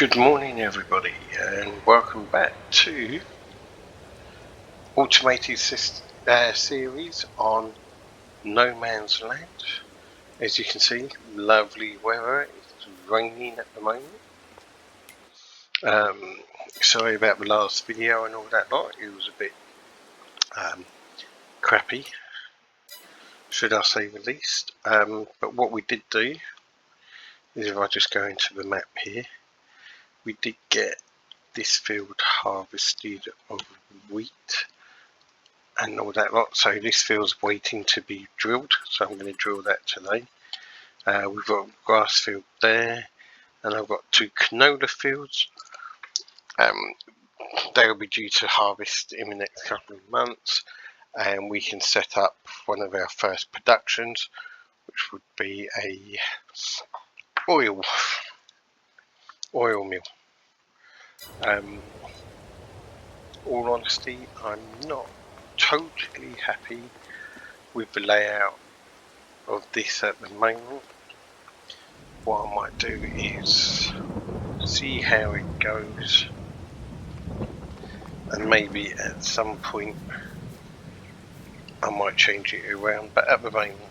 Good morning everybody and welcome back to automated series on No Man's Land. As you can see, lovely weather. It's raining at the moment. Sorry about the last video and all that lot. It was a bit crappy, should I say the least. But what we did do is, if I just go into the map here, we did get this field harvested of wheat and all that lot, so this field's waiting to be drilled, so I'm going to drill that today. We've got a grass field there, and I've got 2 canola fields. They'll be due to harvest in the next couple of months, and we can set up one of our first productions, which would be a oil mill. All honesty, I'm not totally happy with the layout of this at the moment. What I might do is see how it goes, and maybe at some point I might change it around, but at the moment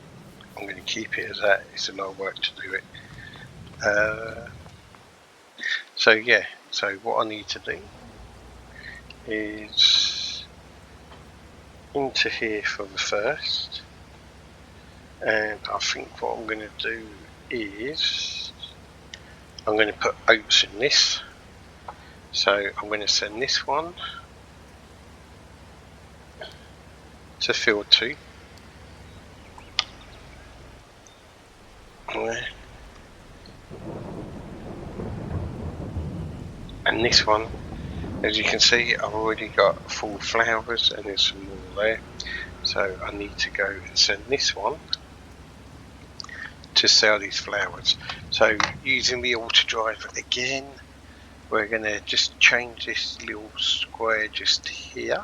I'm going to keep it as that. It's a lot of work to do it. So what I need to do is into here for the first, and I think what I'm going to do is I'm going to put oats in this. So I'm going to send this one to field 2. And this one, as you can see, I've already got full flowers and there's some more there. So I need to go and send this one to sell these flowers. So using the auto drive again, we're going to just change this little square just here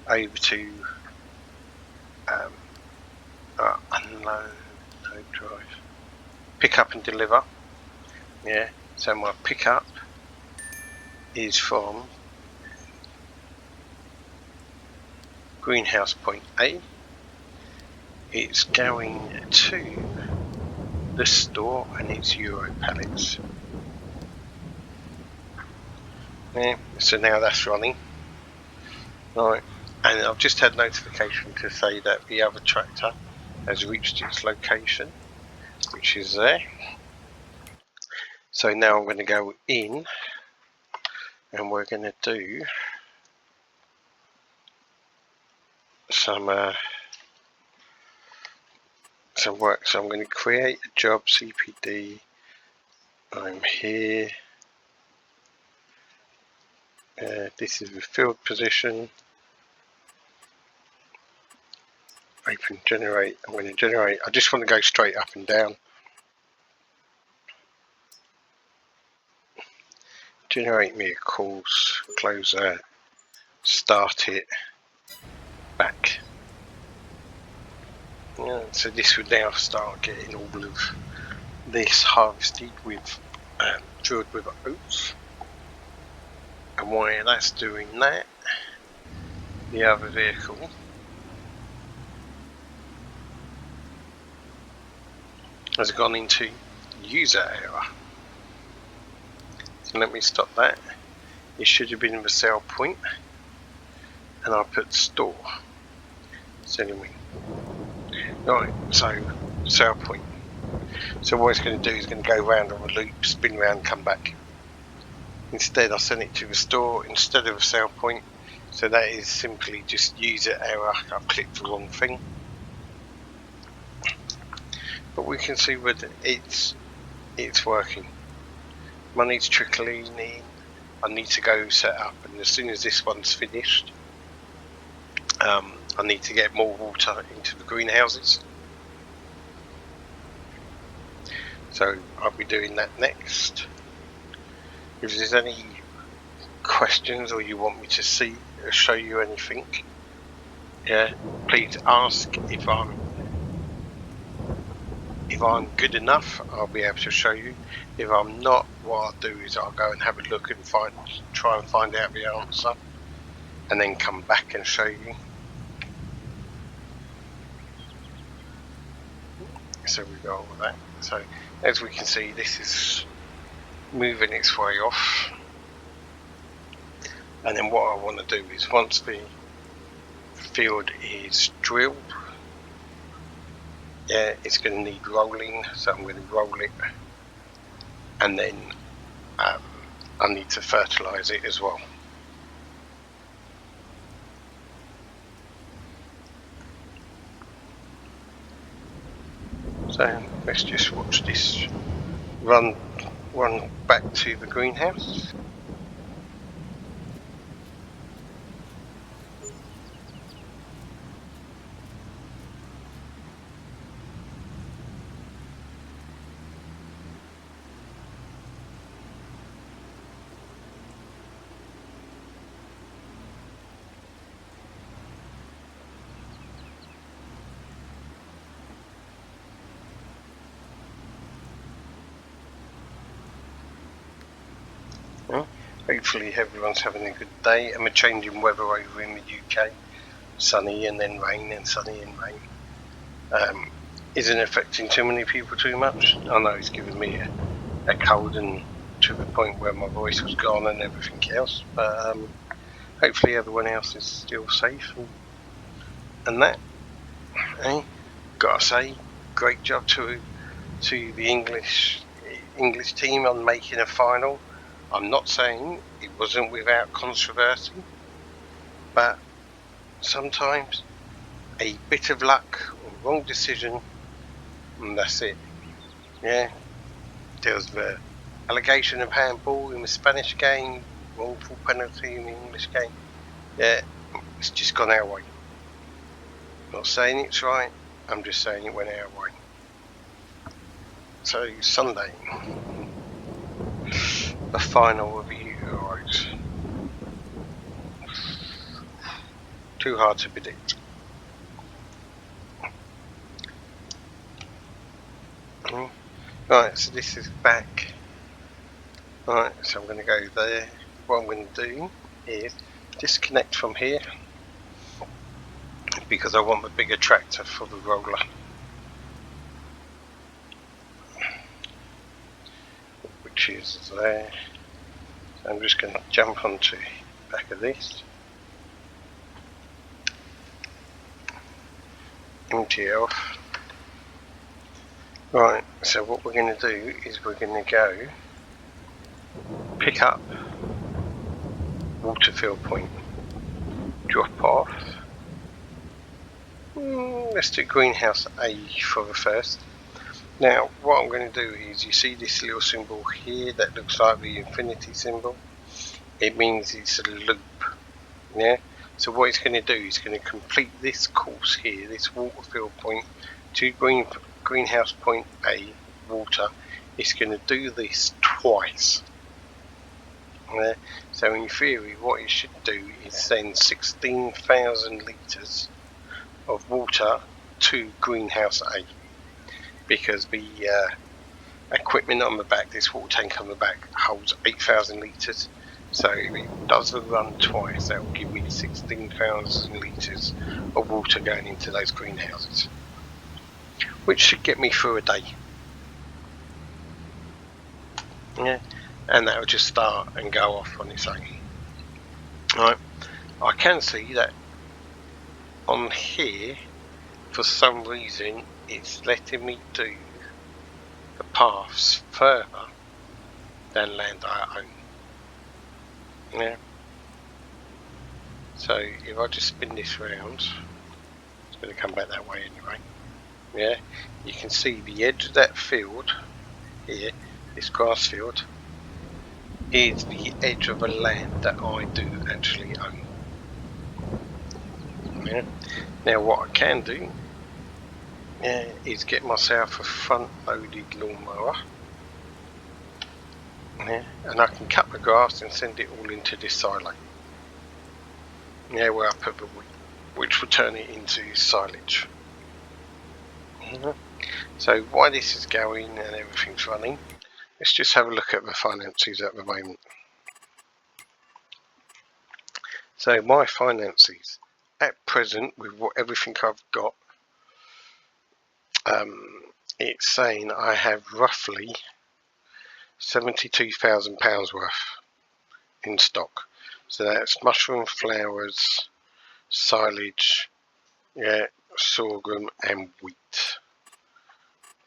over to unload, load drive, pick up and deliver. Yeah, so my pickup is from greenhouse point A. It's going to the store and it's Euro pallets. Yeah, so now that's running. Right, and I've just had notification to say that the other tractor has reached its location, which is there. So now I'm going to go in and we're going to do some work. So I'm going to create a job, CPD. I'm here. This is the field position. Open generate. I'm going to generate. I just want to go straight up and down. Generate me a course. Close that. Start it. Back. Yeah, so this would now start getting all of this harvested with drilled with oats. And while that's doing that, the other vehicle has gone into user error. So let me stop that. It should have been the sell point, and I put store. So anyway, right, so sell point. So what it's going to do is going to go round on a loop, spin round, come back. Instead I sent it to the store instead of a sell point, so that is simply just user error. I've clicked the wrong thing, but we can see that it's working. Money's trickling in. I need to go set up, and as soon as this one's finished, I need to get more water into the greenhouses. So I'll be doing that next. If there's any questions or you want me to see or show you anything, yeah, please ask. If if I'm good enough, I'll be able to show you. If I'm not, what I'll do is I'll go and have a look and try and find out the answer, and then come back and show you. So we've got all that. So as we can see, this is moving its way off. And then what I want to do is, once the field is drilled, yeah, it's going to need rolling, so I'm going to roll it, and then I need to fertilise it as well. So let's just watch this run back to the greenhouse. Hopefully everyone's having a good day, and we're changing weather over in the UK. Sunny and then rain, and sunny and rain. Isn't affecting too many people too much. I know it's giving me a cold, and to the point where my voice was gone and everything else, but hopefully everyone else is still safe and that. Gotta say, great job to the English team on making a final. I'm not saying it wasn't without controversy, but sometimes a bit of luck or wrong decision, and that's it. Yeah, there was the allegation of handball in the Spanish game, wrongful penalty in the English game. Yeah, it's just gone our way. Not saying it's right, I'm just saying it went our way. So Sunday, the final of the Euros. Too hard to predict. Right, so this is back. Right, so I'm going to go there. What I'm going to do is disconnect from here, because I want the bigger tractor for the roller. Which is there. So I'm just going to jump onto the back of this. Empty it off. Right, so what we're going to do is we're going to go pick up water fill point, drop off. Let's do greenhouse A for the first. Now what I'm going to do is, you see this little symbol here that looks like the infinity symbol? It means it's a loop. Yeah. So what it's going to do is going to complete this course here, this water fill point to greenhouse point A, water. It's going to do this twice. Yeah. So in theory, what it should do is send 16,000 litres of water to greenhouse A, because the equipment on the back, this water tank on the back, holds 8,000 litres. So if it does the run twice, that will give me 16,000 litres of water going into those greenhouses, which should get me through a day. Yeah, and that will just start and go off on its own. Right, I can see that on here, for some reason, it's letting me do the paths further than land I own. Yeah. So if I just spin this round, it's going to come back that way anyway. Yeah, you can see the edge of that field here, this grass field, is the edge of a land that I do actually own. Yeah. Now what I can do is get myself a front loaded lawnmower. Yeah, and I can cut the grass and send it all into this silo. Yeah, where I put the wheat, which will turn it into silage. So while this is going and everything's running, let's just have a look at the finances at the moment. So my finances at present, with everything I've got, it's saying I have roughly £72,000 worth in stock. So that's mushroom, flowers, silage, yeah, sorghum and wheat.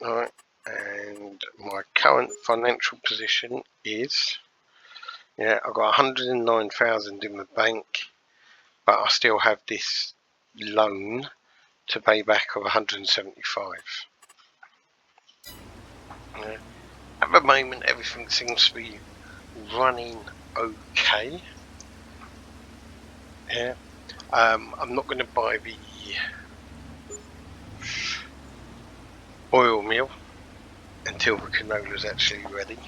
Alright, and my current financial position is, yeah, I've got 109,000 in the bank, but I still have this loan to pay back of 175. Yeah. At the moment, everything seems to be running okay. Yeah. I'm not going to buy the oil meal until the canola is actually ready.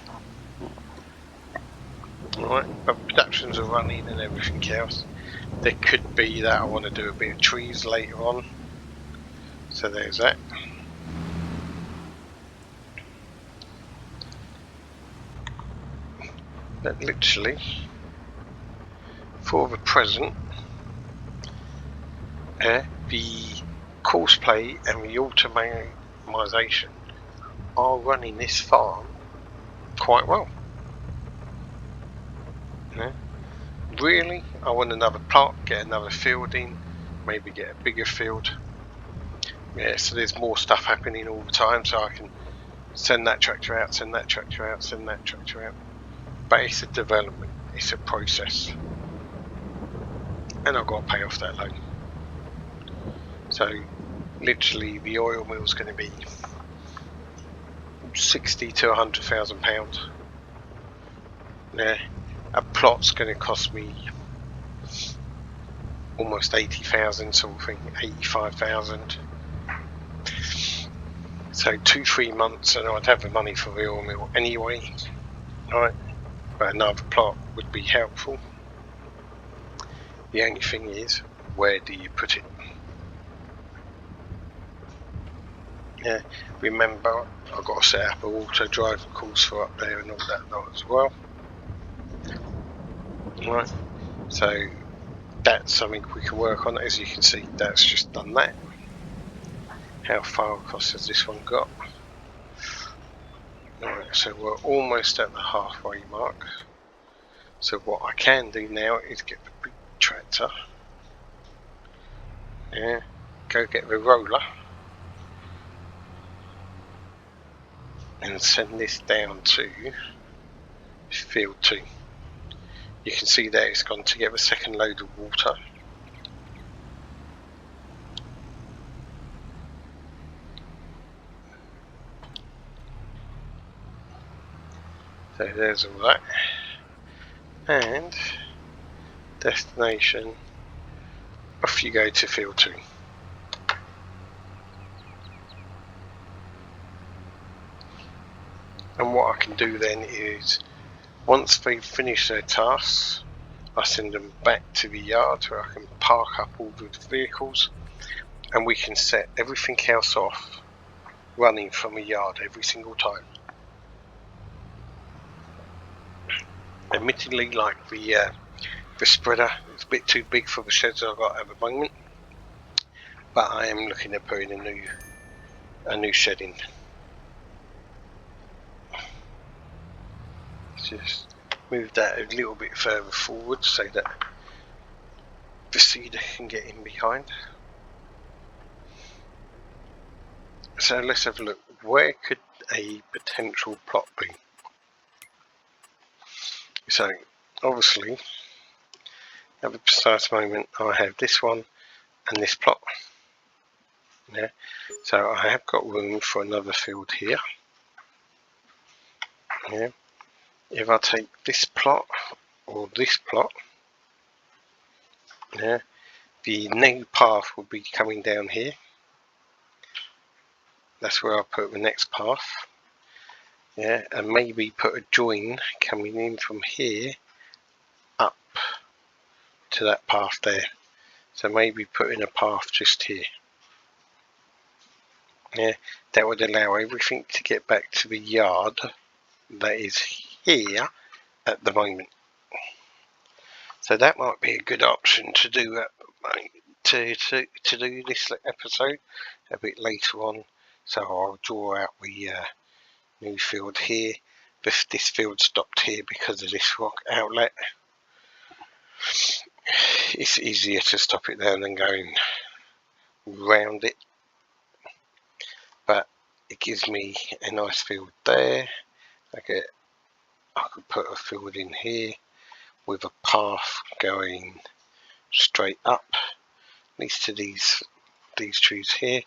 Alright, but productions are running and everything else. There could be that I want to do a bit of trees later on. So there's that. But literally, for the present, the course play and the automatisation are running this farm quite well. Yeah. Really, I want another plot, get another field in, maybe get a bigger field. Yeah, so there's more stuff happening all the time, so I can send that tractor out, send that tractor out, send that tractor out. But it's a development, it's a process, and I've got to pay off that loan. So literally the oil mill is going to be 60 to 100,000 pounds. Yeah, a plot's going to cost me almost 80,000, something 85,000. So 2-3 months and I'd have the money for the oil mill anyway. Right, but another plot would be helpful. The only thing is, where do you put it? Yeah, remember I've got to set up an auto driver course for up there and all that lot as well. Right, so that's something we can work on. As you can see, that's just done that. How far across has this one got? Right, so we're almost at the halfway mark. So what I can do now is get the big tractor, yeah, go get the roller and send this down to field 2. You can see there it's gone to get the second load of water. So there's all that. And destination, off you go to field 2. And what I can do then is, once they've finished their tasks, I send them back to the yard where I can park up all the vehicles and we can set everything else off running from a yard every single time. Admittedly, like the spreader, it's a bit too big for the sheds I've got at the moment, but I am looking at putting a new shed in. Just move that a little bit further forward so that the seeder can get in behind. So let's have a look. Where could a potential plot be? So obviously at the precise moment I have this one and this plot. Yeah. So I have got room for another field here. Yeah. If I take this plot or this plot, yeah, the new path will be coming down here. That's where I'll put the next path. Yeah, and maybe put a join coming in from here up to that path there. So maybe put in a path just here. Yeah, that would allow everything to get back to the yard that is here at the moment. So that might be a good option to do to do this episode a bit later on. So I'll draw out the new field here. This field stopped here because of this rock outlet. It's easier to stop it there than going round it, but it gives me a nice field there. I could put a field in here with a path going straight up, at least to these trees here.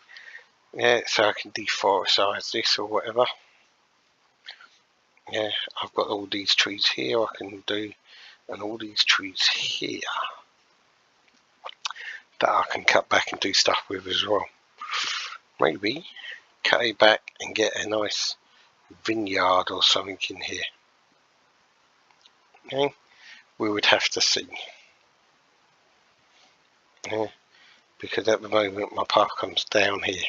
Yeah, so I can deforestize this or whatever. Yeah, I've got all these trees here I can do, and all these trees here that I can cut back and do stuff with as well. Maybe cut it back and get a nice vineyard or something in here. Okay, we would have to see. Yeah, because at the moment my path comes down here.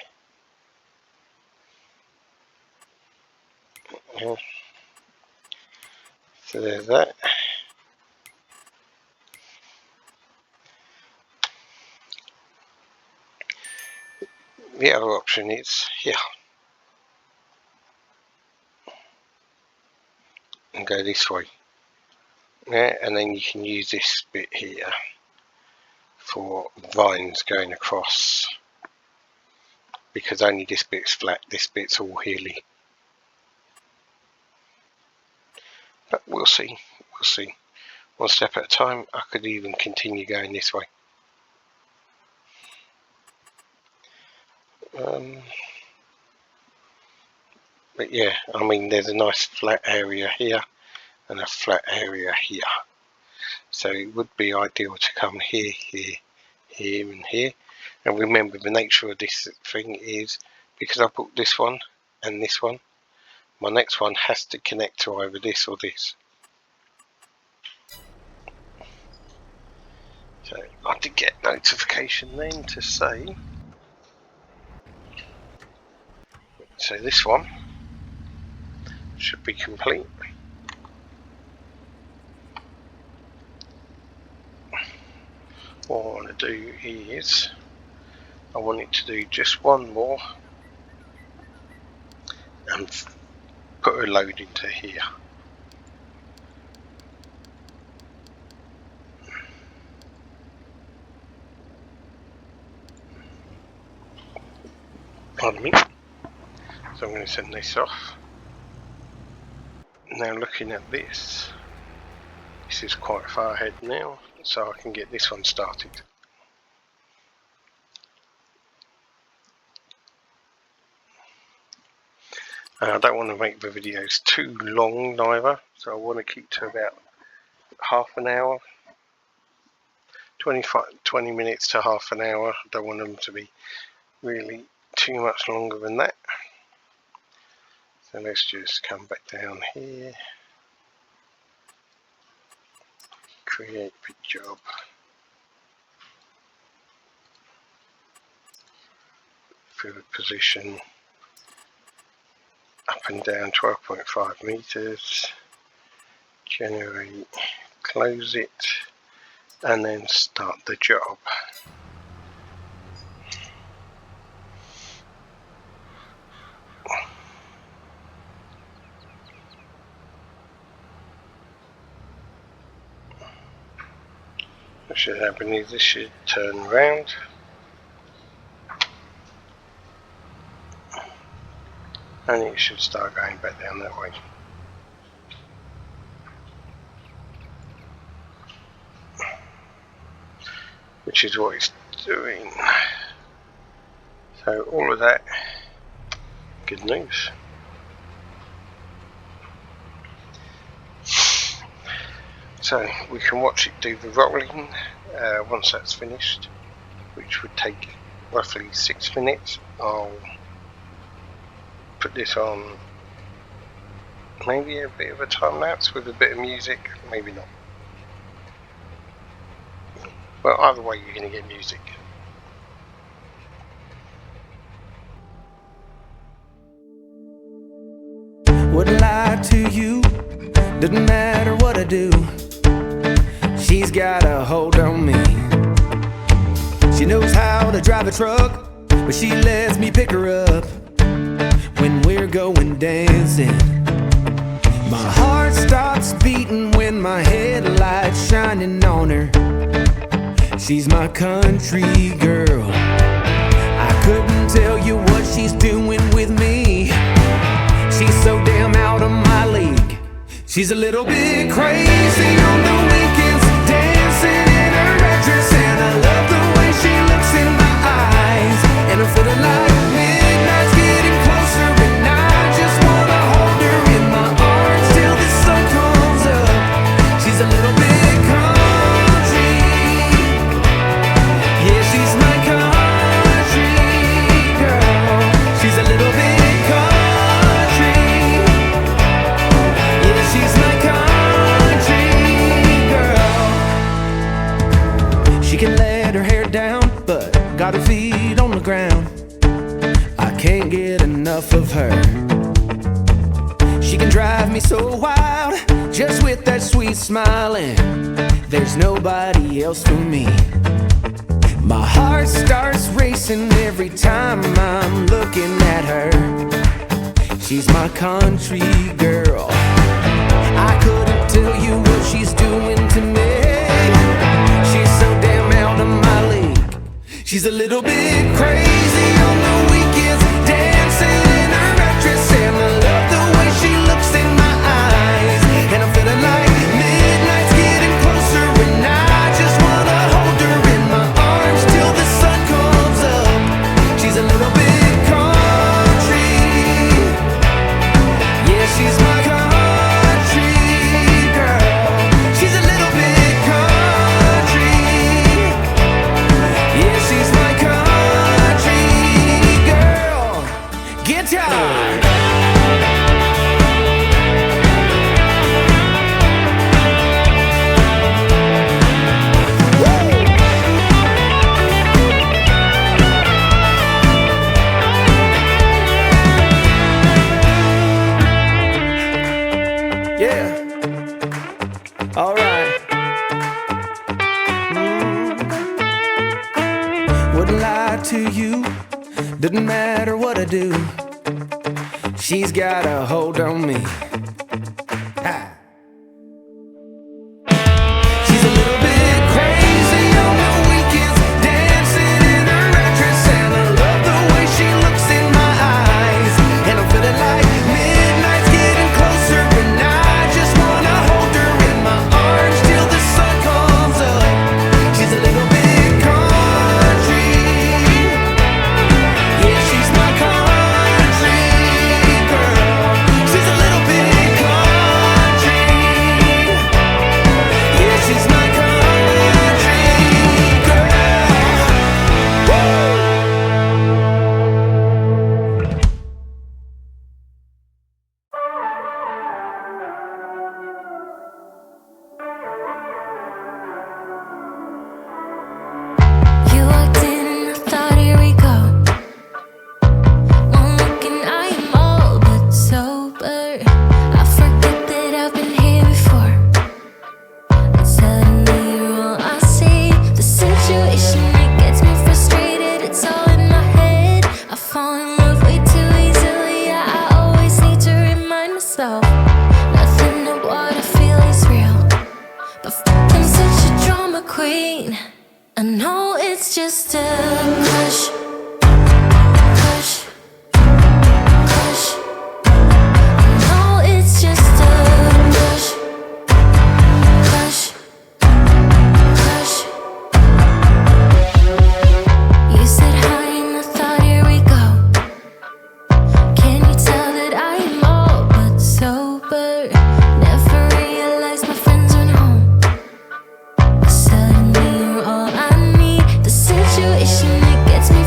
Yeah. So there's that. The other option is here and go this way. Yeah, and then you can use this bit here for vines going across, because only this bit's flat, this bit's all hilly. But we'll see. One step at a time. I could even continue going this way. But yeah, I mean, there's a nice flat area here and a flat area here. So it would be ideal to come here, and here. And remember, the nature of this thing is, because I put this one and this one, my next one has to connect to either this or this. So I did get notification then to say, so this one should be complete. What I want to do is, I want it to do just one more and put a load into here. Pardon me. So I'm going to send this off. Now looking at this is quite far ahead now, so I can get this one started. I don't want to make the videos too long neither, so I want to keep to about half an hour, 20 minutes to half an hour. I don't want them to be really too much longer than that. So let's just come back down here, create big job, field position up and down 12.5 meters, generate, close it, and then start the job. What should happen is this should turn around and it should start going back down that way. Which is what it's doing. So all of that, good news. So we can watch it do the rolling once that's finished, which would take roughly 6 minutes. I'll put this on maybe a bit of a time lapse with a bit of music, maybe not. Well, either way you're going to get music. lie to you, doesn't matter what I do. She's got a hold on me. She knows how to drive a truck, but she lets me pick her up when we're going dancing. My heart stops beating when my headlights shining on her. She's my country girl. I couldn't tell you what she's doing with me. She's so damn out of my league. She's a little bit crazy on the weekends, dancing in her red dress, and I love the way she looks in my eyes. And I'm feeling like midnight's getting closer, and I just wanna hold her in my arms till the sun comes up. She's a little bit country, yeah, she's my country girl. She's a little bit country, yeah, she's my country girl. She can let her hair down, but got her feet on the ground. I can't get enough of her. She can drive me so wild, just with that sweet smile, and there's nobody else for me. My heart starts racing every time I'm looking at her. She's my country girl. I couldn't tell you what she's doing to me. She's so damn out of my league. She's a little bit crazy on the weekends, dancing in her red dress, and I love the way she looks in my eyes. And I'm feeling like midnight's getting closer, and I just wanna hold her in my arms till the sun comes up. She's a little bit country, yeah, she's my country girl. She's a little bit country, yeah, she's my country girl. Guitar. Yeah. All right. Wouldn't lie to you, doesn't matter what I do. She's got a hold on me. Ha. She's a little bit crazy on the weekends, dancing in her red dress, and I love the way she looks in my eyes. And I'm feeling like midnight's getting closer, and I just wanna hold her in my arms till the sun comes up. She's a little bit country, yeah, she's my country girl. She's a little bit country, yeah, she's my country girl. Woo! You walked in and I thought, here we go. One look and I am all but sober. I forget that I've been here before. And suddenly you're all I see. The situation, it gets me frustrated. It's all in my head. I fall in love way too easily. I always need to remind myself, nothing of what I feel is real. But I'm such a drama queen. I know it's just a crush, crush, crush. I know it's just a crush, crush, crush. You said hi and I thought, here we go. Can you tell that I am all but sober? Never realized my friends went home. Suddenly you're all I need. The situation, it gets me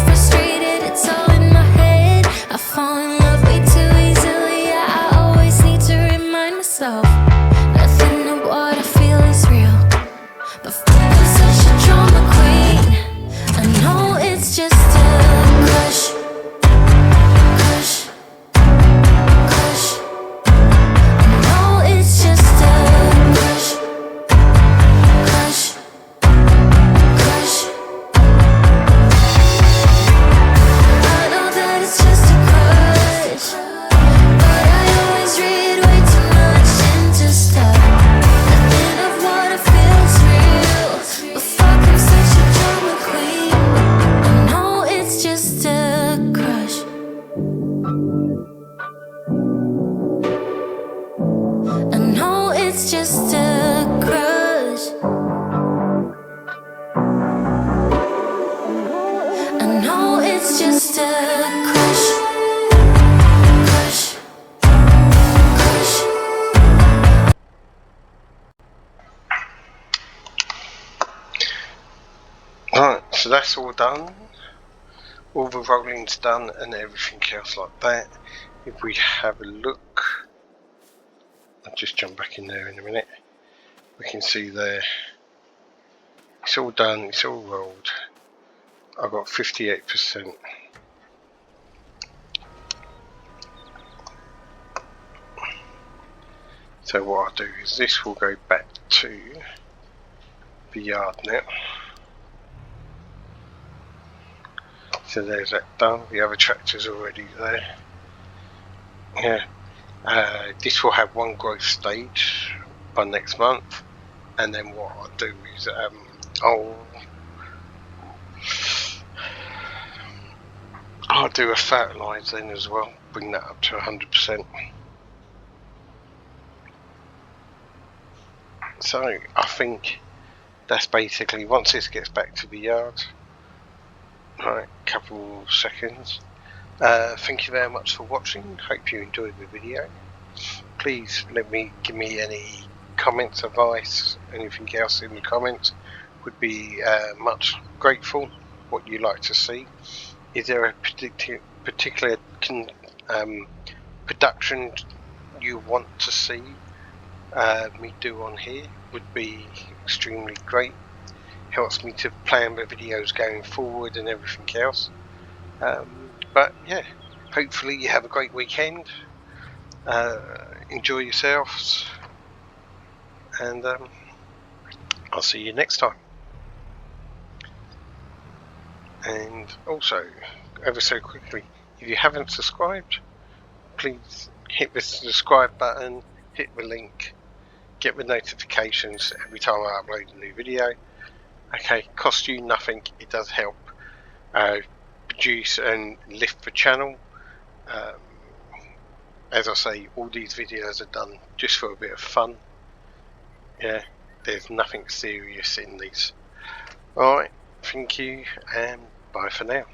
Right, so that's all done. All the rolling's done and everything else like that. If we have a look, I'll just jump back in there in a minute. We can see there, it's all done, it's all rolled. I've got 58%. So what I'll do is this will go back to the yard now. So there's that done, the other tractor's already there. Yeah, this will have one growth stage by next month, and then what I'll do is I'll do a fertilise then as well, bring that up to 100%. So I think that's basically, once this gets back to the yard, right, couple of seconds. Thank you very much for watching, hope you enjoyed the video. Please give me any comments, advice, anything else in the comments, would be much grateful. What you like to see. Is there a particular production you want to see me do on here? Would be extremely great. Helps me to plan the videos going forward and everything else. But yeah, hopefully you have a great weekend. Enjoy yourselves, and I'll see you next time. And also, ever so quickly, if you haven't subscribed, please hit the subscribe button, hit the link, get the notifications every time I upload a new video. Okay, cost you nothing, it does help produce and lift the channel. As I say, all these videos are done just for a bit of fun. Yeah, there's nothing serious in these. Alright, thank you and bye for now.